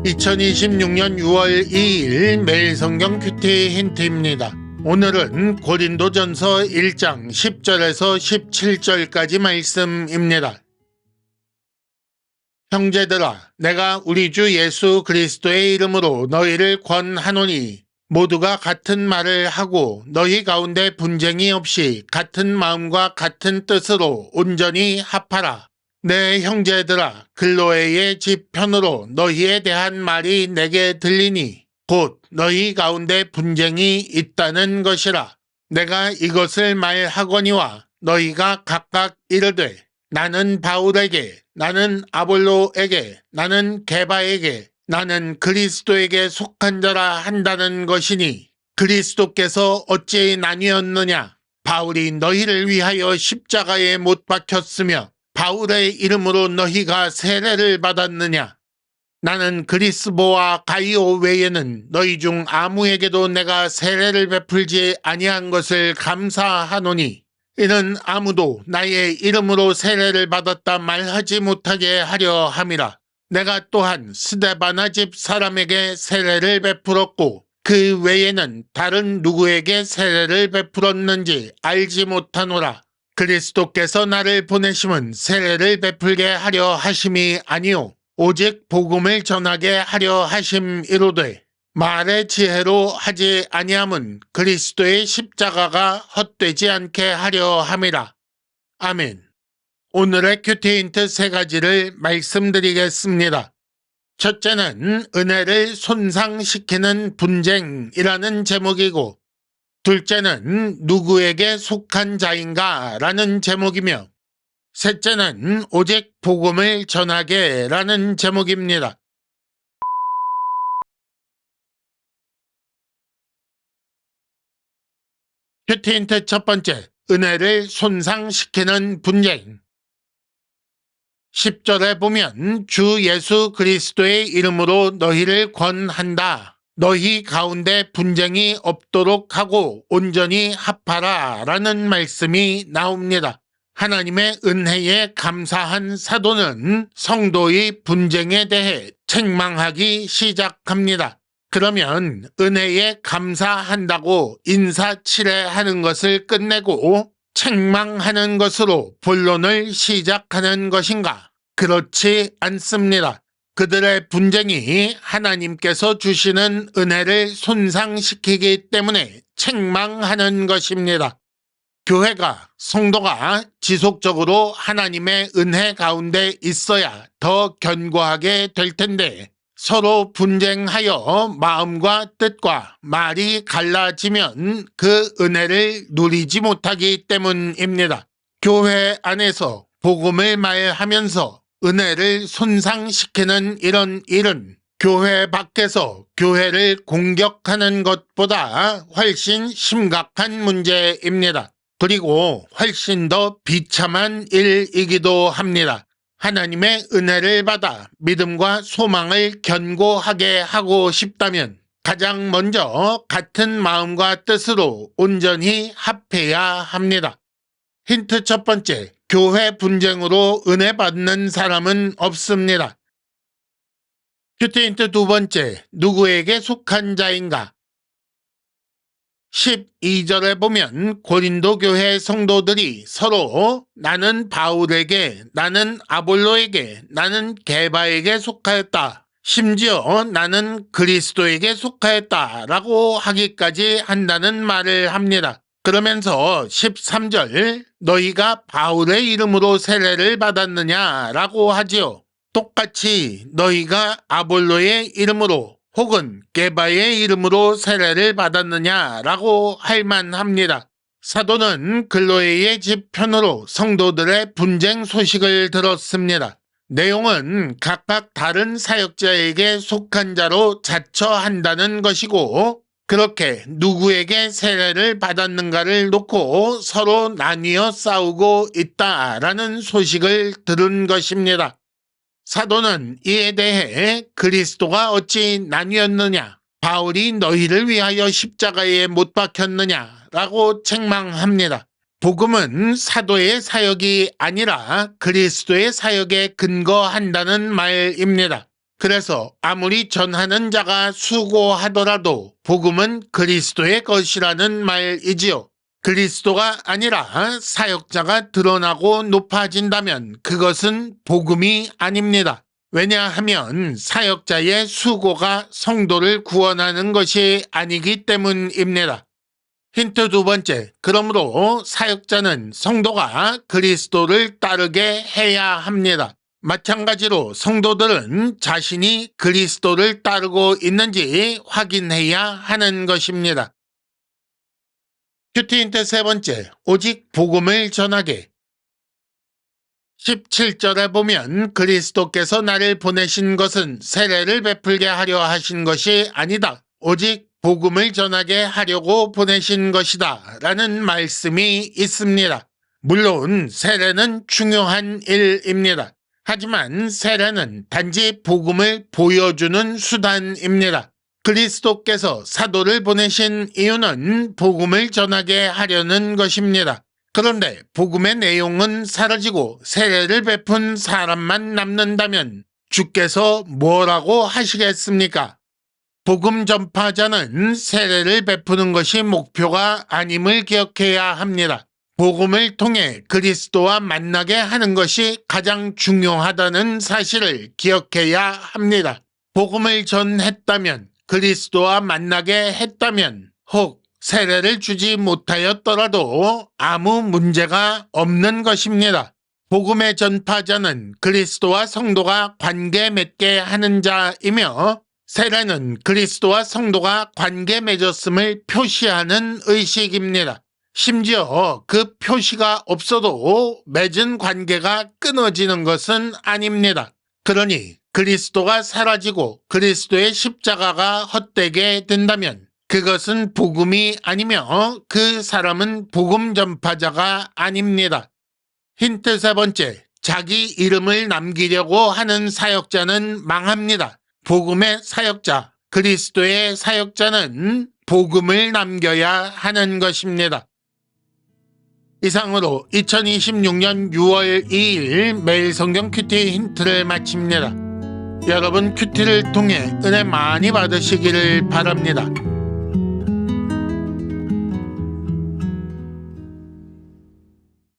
2026년 6월 2일 매일성경 큐티 힌트입니다. 오늘은 고린도전서 1장 10절에서 17절까지 말씀입니다. 형제들아, 내가 우리 주 예수 그리스도의 이름으로 너희를 권하노니 모두가 같은 말을 하고 너희 가운데 분쟁이 없이 같은 마음과 같은 뜻으로 온전히 합하라. 내 형제들아, 글로에의 집 편으로 너희에 대한 말이 내게 들리니 곧 너희 가운데 분쟁이 있다는 것이라. 내가 이것을 말하거니와 너희가 각각 이르되 나는 바울에게, 나는 아볼로에게, 나는 게바에게, 나는 그리스도에게 속한 자라 한다는 것이니 그리스도께서 어찌 나뉘었느냐? 바울이 너희를 위하여 십자가에 못 박혔으며 바울의 이름으로 너희가 세례를 받았느냐? 나는 그리스보와 가이오 외에는 너희 중 아무에게도 내가 세례를 베풀지 아니한 것을 감사하노니 이는 아무도 나의 이름으로 세례를 받았다 말하지 못하게 하려 함이라. 내가 또한 스데바나 집 사람에게 세례를 베풀었고 그 외에는 다른 누구에게 세례를 베풀었는지 알지 못하노라. 그리스도께서 나를 보내심은 세례를 베풀게 하려 하심이 아니요 오직 복음을 전하게 하려 하심이로되 말의 지혜로 하지 아니함은 그리스도의 십자가가 헛되지 않게 하려 함이라. 아멘. 오늘의 큐티 힌트 세 가지를 말씀드리겠습니다. 첫째는 은혜를 손상시키는 분쟁이라는 제목이고, 둘째는 누구에게 속한 자인가 라는 제목이며, 셋째는 오직 복음을 전하게 라는 제목입니다. 큐티 힌트 첫 번째, 은혜를 손상시키는 분쟁. 10절에 보면 주 예수 그리스도의 이름으로 너희를 권한다. 너희 가운데 분쟁이 없도록 하고 온전히 합하라 라는 말씀이 나옵니다. 하나님의 은혜에 감사한 사도는 성도의 분쟁에 대해 책망하기 시작합니다. 그러면 은혜에 감사한다고 인사치레하는 것을 끝내고 책망하는 것으로 본론을 시작하는 것인가? 그렇지 않습니다. 그들의 분쟁이 하나님께서 주시는 은혜를 손상시키기 때문에 책망하는 것입니다. 교회가, 성도가 지속적으로 하나님의 은혜 가운데 있어야 더 견고하게 될 텐데 서로 분쟁하여 마음과 뜻과 말이 갈라지면 그 은혜를 누리지 못하기 때문입니다. 교회 안에서 복음을 말하면서 은혜를 손상시키는 이런 일은 교회 밖에서 교회를 공격하는 것보다 훨씬 심각한 문제입니다. 그리고 훨씬 더 비참한 일이기도 합니다. 하나님의 은혜를 받아 믿음과 소망을 견고하게 하고 싶다면 가장 먼저 같은 마음과 뜻으로 온전히 합해야 합니다. 힌트 첫 번째, 교회 분쟁으로 은혜 받는 사람은 없습니다. 큐티 힌트 두 번째, 누구에게 속한 자인가? 12절에 보면 고린도 교회 성도들이 서로 나는 바울에게, 나는 아볼로에게, 나는 게바에게 속하였다. 심지어 나는 그리스도에게 속하였다 라고 하기까지 한다는 말을 합니다. 그러면서 13절 너희가 바울의 이름으로 세례를 받았느냐 라고 하지요. 똑같이 너희가 아볼로의 이름으로 혹은 게바의 이름으로 세례를 받았느냐라고 할 만합니다. 사도는 글로에의 집 편으로 성도들의 분쟁 소식을 들었습니다. 내용은 각각 다른 사역자에게 속한 자로 자처한다는 것이고 그렇게 누구에게 세례를 받았는가를 놓고 서로 나뉘어 싸우고 있다라는 소식을 들은 것입니다. 사도는 이에 대해 그리스도가 어찌 나뉘었느냐? 바울이 너희를 위하여 십자가에 못 박혔느냐? 라고 책망합니다. 복음은 사도의 사역이 아니라 그리스도의 사역에 근거한다는 말입니다. 그래서 아무리 전하는 자가 수고하더라도 복음은 그리스도의 것이라는 말이지요. 그리스도가 아니라 사역자가 드러나고 높아진다면 그것은 복음이 아닙니다. 왜냐하면 사역자의 수고가 성도를 구원하는 것이 아니기 때문입니다. 힌트 두 번째, 그러므로 사역자는 성도가 그리스도를 따르게 해야 합니다. 마찬가지로 성도들은 자신이 그리스도를 따르고 있는지 확인해야 하는 것입니다. 큐티 힌트 세 번째, 오직 복음을 전하게. 17절에 보면 그리스도께서 나를 보내신 것은 세례를 베풀게 하려 하신 것이 아니다. 오직 복음을 전하게 하려고 보내신 것이다. 라는 말씀이 있습니다. 물론 세례는 중요한 일입니다. 하지만 세례는 단지 복음을 보여주는 수단입니다. 그리스도께서 사도를 보내신 이유는 복음을 전하게 하려는 것입니다. 그런데 복음의 내용은 사라지고 세례를 베푼 사람만 남는다면 주께서 뭐라고 하시겠습니까? 복음 전파자는 세례를 베푸는 것이 목표가 아님을 기억해야 합니다. 복음을 통해 그리스도와 만나게 하는 것이 가장 중요하다는 사실을 기억해야 합니다. 복음을 전했다면, 그리스도와 만나게 했다면, 혹 세례를 주지 못하였더라도 아무 문제가 없는 것입니다. 복음의 전파자는 그리스도와 성도가 관계 맺게 하는 자이며 세례는 그리스도와 성도가 관계 맺었음을 표시하는 의식입니다. 심지어 그 표시가 없어도 맺은 관계가 끊어지는 것은 아닙니다. 그러니 그리스도가 사라지고 그리스도의 십자가가 헛되게 된다면 그것은 복음이 아니며 그 사람은 복음 전파자가 아닙니다. 힌트 세 번째, 자기 이름을 남기려고 하는 사역자는 망합니다. 복음의 사역자, 그리스도의 사역자는 복음을 남겨야 하는 것입니다. 이상으로 2026년 6월 2일 매일 성경 큐티 힌트를 마칩니다. 여러분 큐티를 통해 은혜 많이 받으시기를 바랍니다.